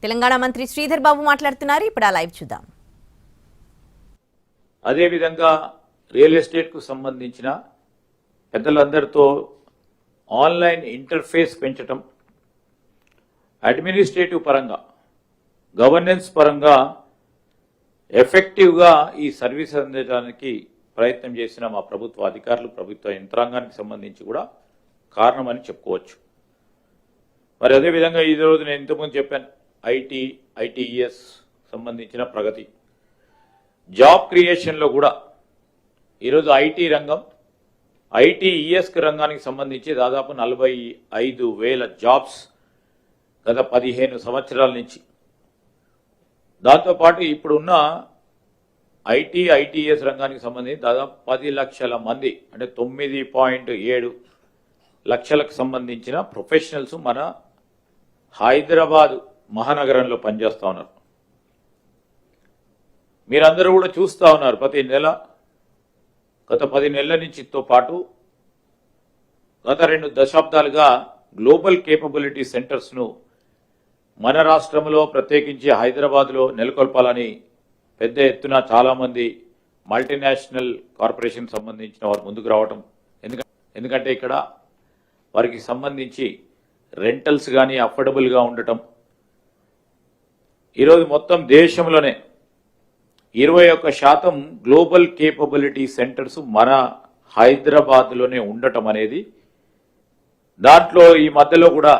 తెలంగాణ మంత్రి శ్రీధర్ బాబు మాట్లాడుతున్నారు. ఇప్పుడు ఆ లైవ్ చూద్దాం. అదే విధంగా రియల్ ఎస్టేట్ కు సంబంధించిన పెద్దలందరితో ఆన్లైన్ ఇంటర్ఫేస్ పెంచడం, అడ్మినిస్ట్రేటివ్ పరంగా గవర్నెన్స్ పరంగా ఎఫెక్టివ్గా ఈ సర్వీస్ అందించడానికి ప్రయత్నం చేసిన మా ప్రభుత్వ అధికారులు, ప్రభుత్వ యంత్రాంగానికి సంబంధించి కూడా కారణమని చెప్పుకోవచ్చు. మరి అదేవిధంగా ఈరోజు నేను ఇంతకుముందు చెప్పాను, ఐటీఈఎస్ సంబంధించిన ప్రగతి, జాబ్ క్రియేషన్లో కూడా ఈరోజు ఐటీ రంగం, ఐటీఈఎస్ రంగానికి సంబంధించి దాదాపు 45,000 జాబ్స్ గత 15 సంవత్సరాల నుంచి. దాంతోపాటు ఇప్పుడున్న ఐటీఎస్ రంగానికి సంబంధించి దాదాపు 10 లక్షల మంది, అంటే 9.7 లక్షలకు సంబంధించిన ప్రొఫెషనల్స్ మన హైదరాబాద్ మహానగరంలో పనిచేస్తూ ఉన్నారు. మీరందరూ కూడా చూస్తూ ఉన్నారు, ప్రతి నెల గత 10 నెలల నుంచితో పాటు గత 2 దశాబ్దాలుగా గ్లోబల్ కేపబిలిటీ సెంటర్స్ను మన రాష్ట్రంలో ప్రత్యేకించి హైదరాబాద్లో నెలకొల్పాలని పెద్ద ఎత్తున చాలామంది మల్టీనేషనల్ కార్పొరేషన్ సంబంధించిన వారు ముందుకు రావటం. ఎందుకంటే ఇక్కడ వారికి సంబంధించి రెంటల్స్ కానీ అఫోర్డబుల్గా ఉండటం. ఈరోజు మొత్తం దేశంలోనే 21% గ్లోబల్ కేపబిలిటీ సెంటర్స్ మన హైదరాబాద్లోనే ఉండటం అనేది, దాంట్లో ఈ మధ్యలో కూడా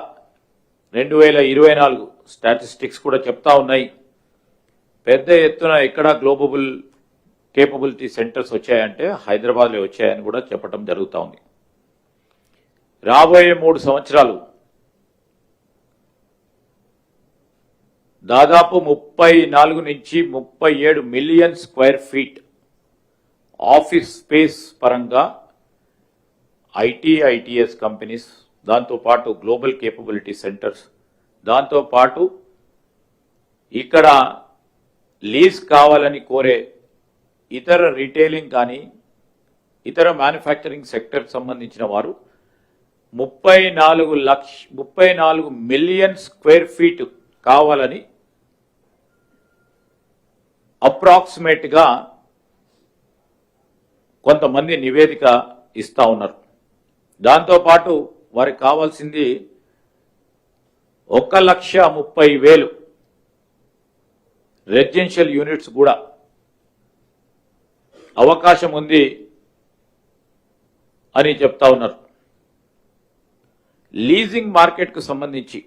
2024 స్టాటిస్టిక్స్ కూడా చెప్తా ఉన్నాయి, పెద్ద ఎత్తున ఎక్కడ గ్లోబల్ కేపబిలిటీ సెంటర్స్ వచ్చాయంటే హైదరాబాద్లో వచ్చాయని కూడా చెప్పడం జరుగుతూ ఉంది. రాబోయే 3 సంవత్సరాలు దాదాపు 34 నుంచి 37 million square feet office space పరంగా ఐటీఎస్ కంపెనీస్, దాంతోపాటు గ్లోబల్ కేపబిలిటీ సెంటర్స్, దాంతోపాటు ఇక్కడ లీజ్ కావాలని కోరే ఇతర రీటైలింగ్ కానీ ఇతర మ్యానుఫ్యాక్చరింగ్ సెక్టర్ సంబంధించిన వారు 34 మిలియన్ స్క్వేర్ ఫీట్ కావాలని అప్రాక్సిమేట్గా కొంతమంది నివేదిక ఇస్తా ఉన్నారు. దాంతోపాటు వారికి కావాల్సింది 1,30,000 రెసిడెన్షియల్ యూనిట్స్ కూడా అవకాశం ఉంది అని చెప్తా ఉన్నారు. లీజింగ్ మార్కెట్కు సంబంధించి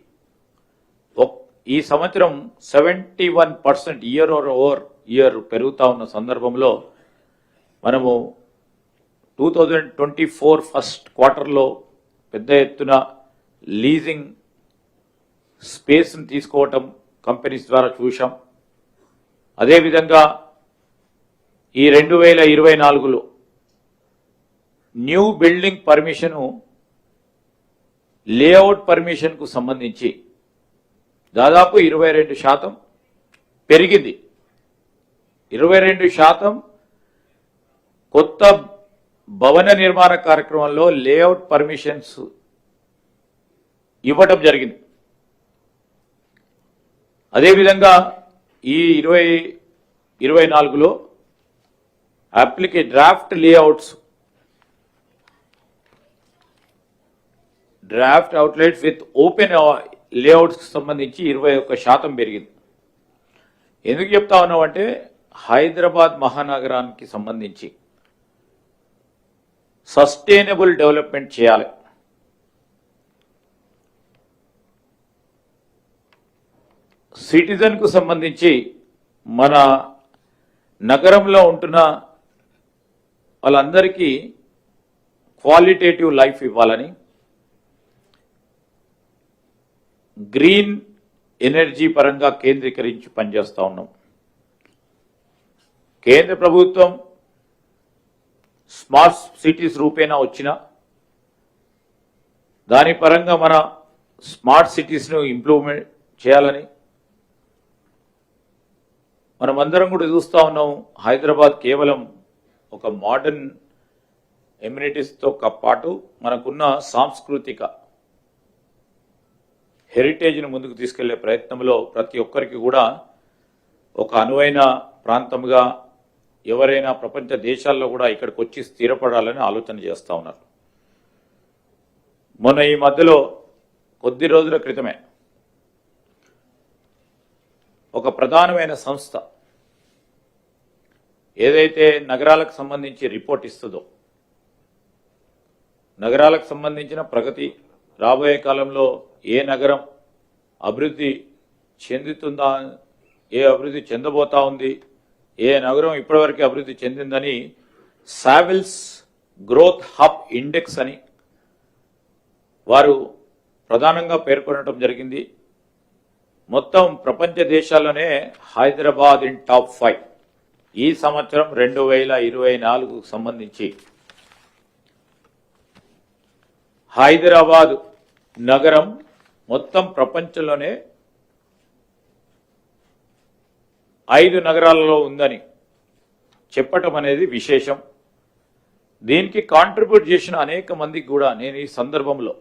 ఈ సంవత్సరం 71% ఇయర్ ఓవర్ ఇయర్ పెరుగుతా ఉన్న సందర్భంలో మనము 2024 ఫస్ట్ క్వార్టర్లో పెద్ద ఎత్తున లీజింగ్ స్పేస్ని తీసుకోవటం కంపెనీస్ ద్వారా చూశాం. అదేవిధంగా ఈ 2024లో న్యూ బిల్డింగ్ పర్మిషను, లేఅవుట్ పర్మిషన్కు సంబంధించి దాదాపు 22% పెరిగింది. 22% కొత్త భవన నిర్మాణ కార్యక్రమంలో లేఅవుట్ పర్మిషన్స్ ఇవ్వటం జరిగింది. అదేవిధంగా ఈ 2024లో డ్రాఫ్ట్ అవుట్లెట్స్ విత్ ఓపెన్ లేఅవుట్స్కి సంబంధించి 21% పెరిగింది. ఎందుకు చెప్తా ఉన్నామంటే హైదరాబాద్ మహానగరానికి సంబంధించి సస్టైనబుల్ డెవలప్మెంట్ చేయాలి. సిటిజన్కు సంబంధించి మన నగరంలో ఉంటున్న వాళ్ళందరికీ క్వాలిటేటివ్ లైఫ్ ఇవ్వాలని, గ్రీన్ ఎనర్జీ పరంగా కేంద్రీకరించి పనిచేస్తూ ఉన్నాం. కేంద్ర ప్రభుత్వం స్మార్ట్ సిటీస్ రూపేణా వచ్చిన దాని పరంగా మన స్మార్ట్ సిటీస్ను ఇంప్రూవ్మెంట్ చేయాలని మనమందరం కూడా చూస్తూ ఉన్నాం. హైదరాబాద్ కేవలం ఒక మోడర్న్ ఎమ్యూనిటీస్తో పాటు మనకున్న సాంస్కృతిక హెరిటేజ్ను ముందుకు తీసుకెళ్లే ప్రయత్నంలో ప్రతి ఒక్కరికి కూడా ఒక అనువైన ప్రాంతంగా ఎవరైనా ప్రపంచ దేశాల్లో కూడా ఇక్కడికి వచ్చి స్థిరపడాలని ఆలోచన చేస్తూ ఉన్నారు. మొన్న ఈ మధ్యలో కొద్ది రోజుల క్రితమే ఒక ప్రధానమైన సంస్థ ఏదైతే నగరాలకు సంబంధించి రిపోర్ట్ ఇస్తుందో, నగరాలకు సంబంధించిన ప్రగతి, రాబోయే కాలంలో ఏ నగరం అభివృద్ధి చెందుతుందా, ఏ అభివృద్ధి చెందబోతా ఉంది, ఏ నగరం ఇప్పటివరకు అభివృద్ధి చెందిందని సావిల్స్ గ్రోత్ హబ్ ఇండెక్స్ అని వారు ప్రధానంగా పేర్కొనడం జరిగింది. మొత్తం ప్రపంచ దేశాల్లోనే హైదరాబాద్ ఇన్ టాప్ 5. ఈ సంవత్సరం 2024కు సంబంధించి హైదరాబాద్ నగరం మొత్తం ప్రపంచంలోనే 5 నగరాలలో ఉందని చెప్పటం అనేది విశేషం. దీనికి కాంట్రిబ్యూట్ చేసిన అనేక మందికి కూడా నేను ఈ సందర్భంలో